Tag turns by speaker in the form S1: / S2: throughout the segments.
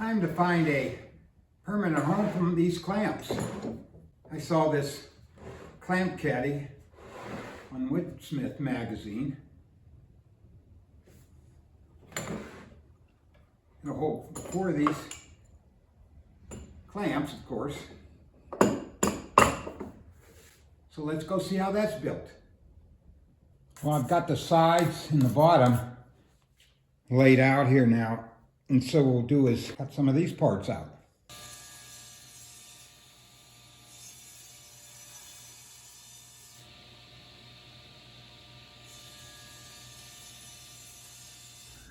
S1: Time to find a permanent home from these clamps. I saw this clamp caddy on Woodsmith magazine. It'll hold 4 of these clamps, of course. So let's go see how that's built. Well, I've got the sides and the bottom laid out here now. And so what we'll do is cut some of these parts out.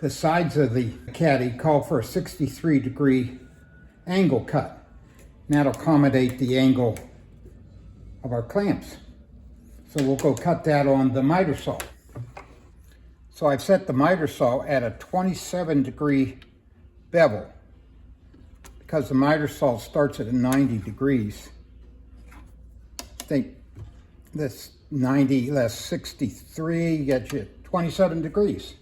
S1: The sides of the caddy call for a 63-degree angle cut. And that'll accommodate the angle of our clamps. So we'll go cut that on the miter saw. So I've set the miter saw at a 27-degree bevel because the miter saw starts at 90 degrees. I think this 90 less 63 gets you 27 degrees.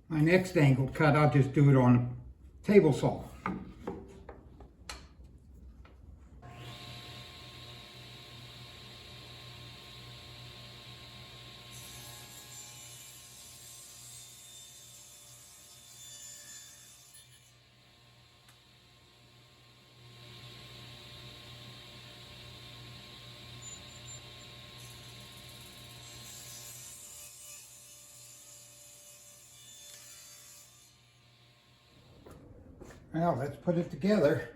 S1: My next angle cut, I'll just do it on a table saw. Well, let's put it together.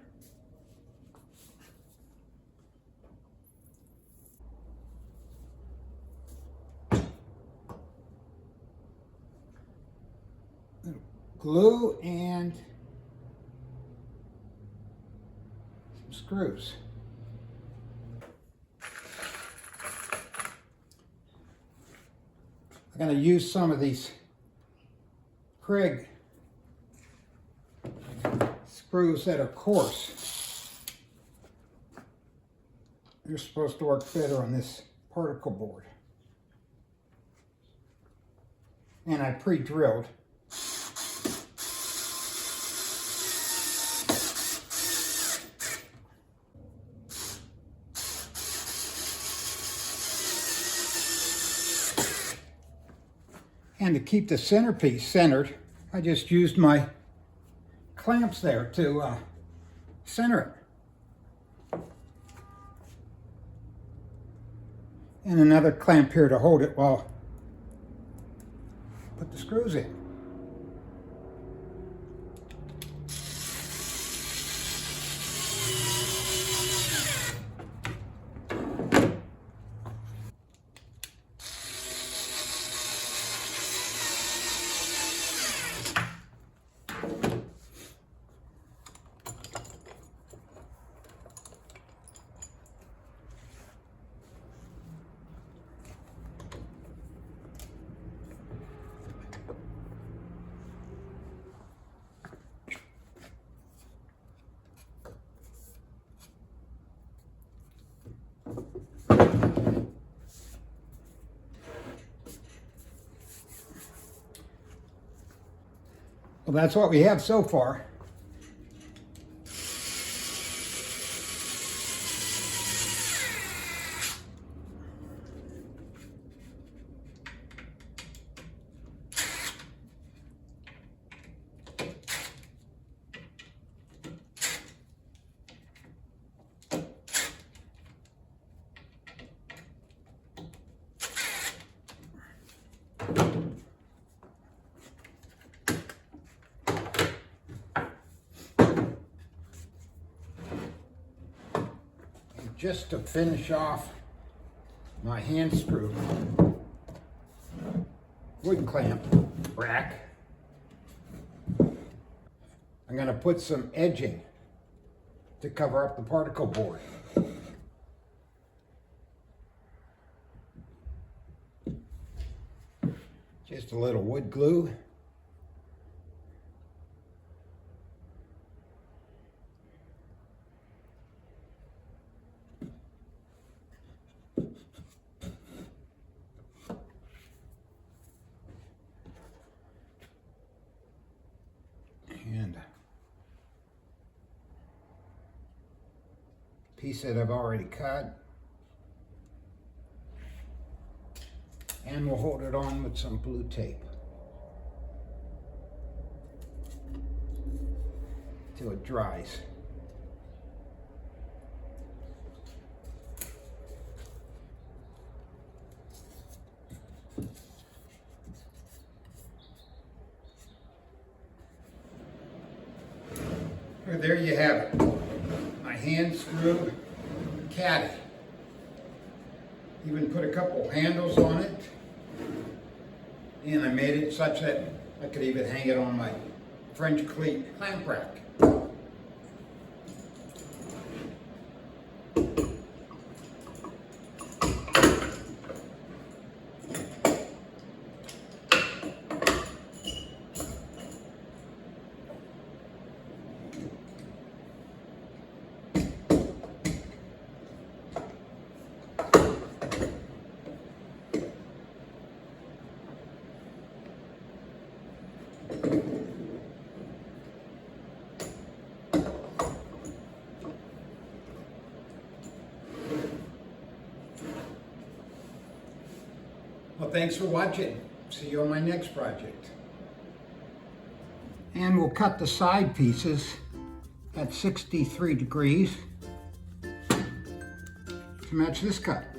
S1: Glue and some screws. I'm going to use some of these Craig screws that are coarse. They're supposed to work better on this particle board. And I pre-drilled. And to keep the centerpiece centered, I just used my clamps there to center it. And another clamp here to hold it while I put the screws in. Well, that's what we have so far. just to finish off my hand screw wood clamp rack, I'm going to put some edging to cover up the particle board. Just a little wood glue. And a piece that I've already cut. And we'll hold it on with some blue tape till it dries. Well, there you have it, my Handscrew Caddy. Even put a couple handles on it, and I made it such that I could even hang it on my French cleat clamp rack. Well, thanks for watching. See you on my next project. And we'll cut the side pieces at 63 degrees to match this cut.